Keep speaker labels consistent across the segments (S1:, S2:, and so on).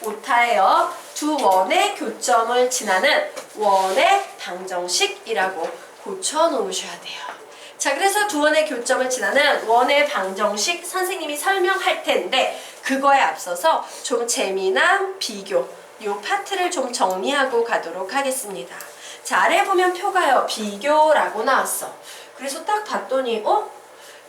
S1: 오타예요. 두 원의 교점을 지나는 원의 방정식이라고 고쳐놓으셔야 돼요. 자, 그래서 두 원의 교점을 지나는 원의 방정식 선생님이 설명할 텐데 그거에 앞서서 좀 재미난 비교 요 파트를 좀 정리하고 가도록 하겠습니다. 자, 아래 보면 표가요. 비교라고 나왔어. 그래서 딱 봤더니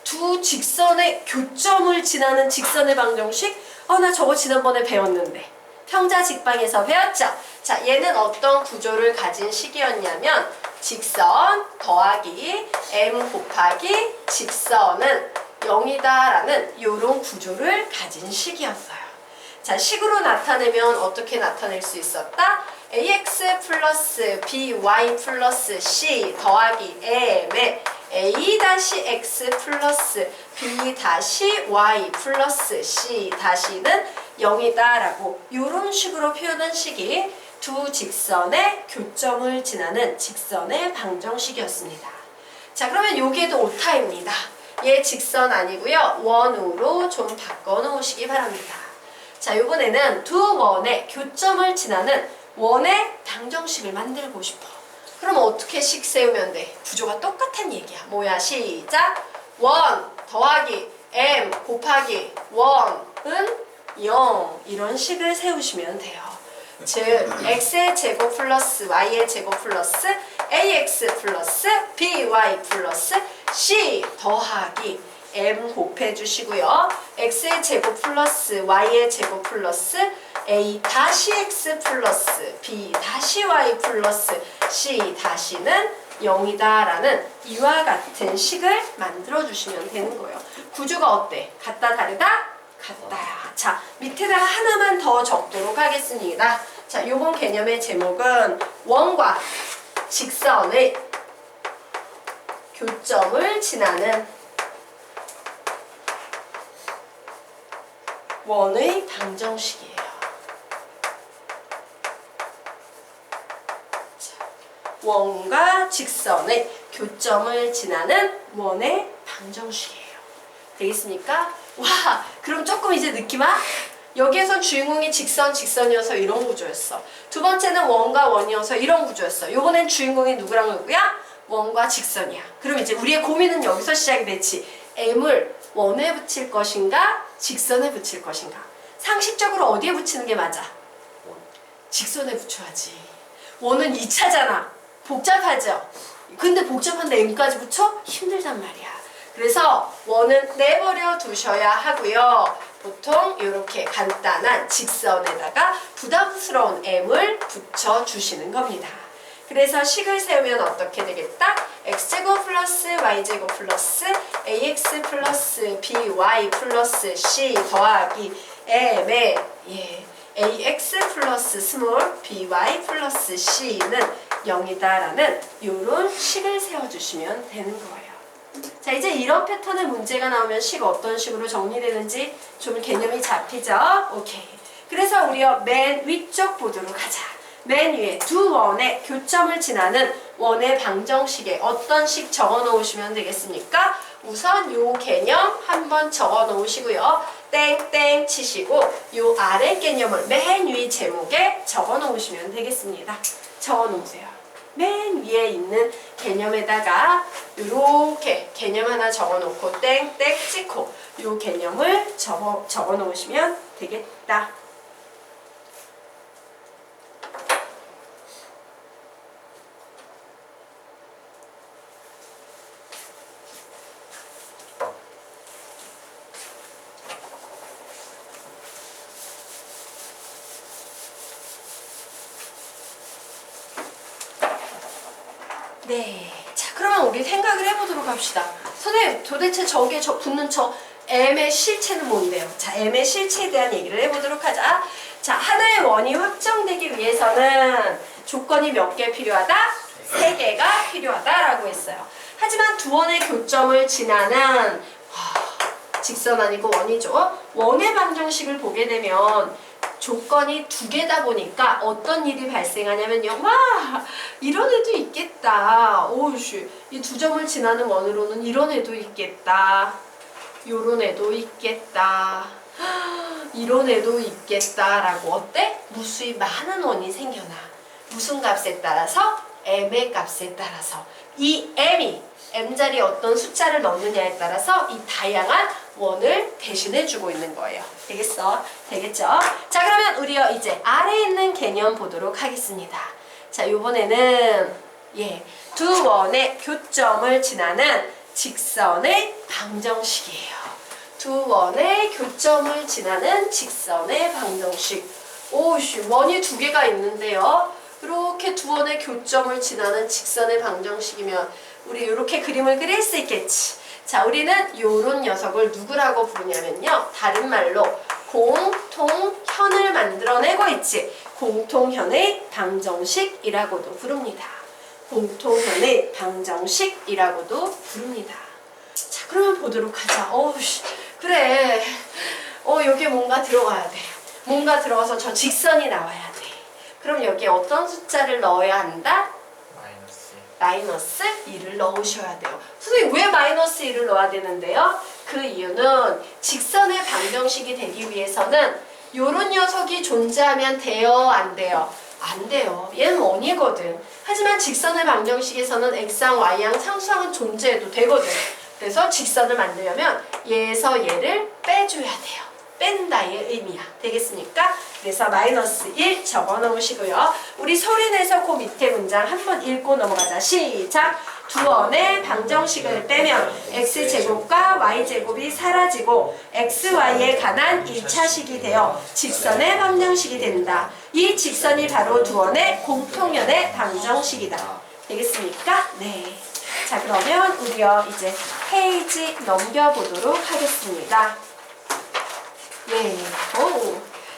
S1: 두 직선의 교점을 지나는 직선의 방정식? 나 저거 지난번에 배웠는데. 평자직방에서 배웠죠? 자, 얘는 어떤 구조를 가진 식이었냐면 직선 더하기 m 곱하기 직선은 0이다 라는 이런 구조를 가진 식이었어요. 자, 식으로 나타내면 어떻게 나타낼 수 있었다? ax 플러스 by 플러스 c 더하기 m에 a-x 플러스 b-y 플러스 c-는 0이다 라고 이런 식으로 표현한 식이 두 직선의 교점을 지나는 직선의 방정식이었습니다. 자, 그러면 여기에도 오타입니다. 얘 직선 아니고요. 원으로 좀 바꿔 놓으시기 바랍니다. 자, 이번에는 두 원의 교점을 지나는 원의 방정식을 만들고 싶어. 그럼 어떻게 식 세우면 돼? 구조가 똑같은 얘기야. 뭐야? 시작! 원 더하기 m 곱하기 원은 0 이런 식을 세우시면 돼요. 즉 x의 제곱 플러스 y의 제곱 플러스 ax 플러스 by 플러스 c 더하기 m 곱해주시고요. x의 제곱 플러스 y의 제곱 플러스 a-x 플러스 b-y 플러스 c-는 0이다 라는 이와 같은 식을 만들어주시면 되는 거예요. 구조가 어때? 같다 다르다? 같다야. 자, 밑에다가 하나만 더 적도록 하겠습니다. 자, 요번 개념의 제목은 원과 직선의 교점을 지나는 원의 방정식이에요. 자, 원과 직선의 교점을 지나는 원의 방정식이에요. 되겠습니까? 와, 그럼 조금 이제 느낌 와? 여기에선 주인공이 직선이어서 이런 구조였어. 두 번째는 원과 원이어서 이런 구조였어. 요번엔 주인공이 누구랑 누구야? 원과 직선이야. 그럼 이제 우리의 고민은 여기서 시작이 되지. M을 원에 붙일 것인가? 직선에 붙일 것인가? 상식적으로 어디에 붙이는 게 맞아? 직선에 붙여야지. 원은 2차잖아. 복잡하죠? 근데 복잡한데 M까지 붙여? 힘들단 말이야. 그래서 원은 내버려 두셔야 하고요. 보통 이렇게 간단한 직선에다가 부담스러운 m을 붙여주시는 겁니다. 그래서 식을 세우면 어떻게 되겠다? x제곱 플러스 y제곱 플러스 ax 플러스 by 플러스 c 더하기 m에 ax 플러스 스몰 by 플러스 c는 0이다 라는 이런 식을 세워주시면 되는 거예요. 자, 이제 이런 패턴의 문제가 나오면 식 어떤 식으로 정리되는지 좀 개념이 잡히죠? 오케이. 그래서 우리가 맨 위쪽 보도록 하자. 맨 위에 두 원의 교점을 지나는 원의 방정식에 어떤 식 적어 놓으시면 되겠습니까? 우선 요 개념 한번 적어 놓으시고요. 땡땡 치시고 요 아래 개념을 맨 위 제목에 적어 놓으시면 되겠습니다. 적어 놓으세요. 맨 위에 있는 개념에다가 이렇게 개념 하나 적어놓고 땡땡 찍고 이 개념을 적어 놓으시면 되겠다. 네, 자 그러면 우리 생각을 해보도록 합시다. 선생님 도대체 저게 붙는 저 m의 실체는 뭔데요? 자, m의 실체에 대한 얘기를 해보도록 하자. 자, 하나의 원이 확정되기 위해서는 조건이 몇 개 필요하다? 3개가 필요하다라고 했어요. 하지만 두 원의 교점을 지나는 직선 아니고 원이죠. 원의 방정식을 보게 되면 조건이 2개다 보니까 어떤 일이 발생하냐면요. 와, 이런 애도 있겠다. 오우씨, 이 두 점을 지나는 원으로는 이런 애도 있겠다. 요런 애도 있겠다. 이런 애도 있겠다라고 어때? 무수히 많은 원이 생겨나. 무슨 값에 따라서? m의 값에 따라서. 이 m이 m자리에 어떤 숫자를 넣느냐에 따라서 이 다양한 원을 대신해주고 있는 거예요. 되겠어? 되겠죠? 자, 그러면 우리가 이제 아래에 있는 개념 보도록 하겠습니다. 자, 이번에는 두 원의 교점을 지나는 직선의 방정식이에요. 두 원의 교점을 지나는 직선의 방정식. 오씨, 원이 두 개가 있는데요. 이렇게 두 원의 교점을 지나는 직선의 방정식이면 우리 이렇게 그림을 그릴 수 있겠지. 자, 우리는 요런 녀석을 누구라고 부르냐면요. 다른 말로 공통현을 만들어내고 있지. 공통현의 방정식이라고도 부릅니다. 공통현의 방정식이라고도 부릅니다. 자, 그러면 보도록 하자. 그래. 여기에 뭔가 들어가야 돼. 뭔가 들어가서 저 직선이 나와야 돼. 그럼 여기에 어떤 숫자를 넣어야 한다? 마이너스 1을 넣으셔야 돼요. 선생님 왜 마이너스 1을 넣어야 되는데요? 그 이유는 직선의 방정식이 되기 위해서는 요런 녀석이 존재하면 돼요? 안 돼요? 안 돼요. 얘는 원이거든. 하지만 직선의 방정식에서는 x항, y항, 상수항은 존재해도 되거든. 그래서 직선을 만들려면 얘에서 얘를 빼줘야 돼요. 뺀다의 의미야. 되겠습니까? 그래서 마이너스 1 적어 놓으시고요. 우리 소리내서 그 밑에 문장 한번 읽고 넘어가자. 시작! 두 원의 방정식을 빼면 x제곱과 y제곱이 사라지고 xy에 관한 1차식이 되어 직선의 방정식이 된다. 이 직선이 바로 두 원의 공통연의 방정식이다. 되겠습니까? 네. 자, 그러면 우리요 이제 페이지 넘겨보도록 하겠습니다.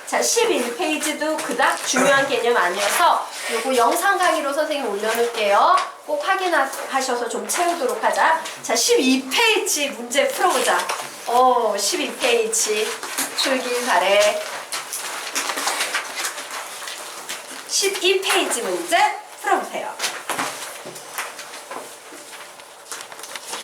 S1: 자, 11페이지도 그닥 중요한 개념 아니어서 요거 영상 강의로 선생님 올려놓을게요. 꼭 확인하셔서 좀 채우도록 하자. 자, 12페이지 문제 풀어보자. 12페이지 출길 바래. 12페이지 문제 풀어보세요.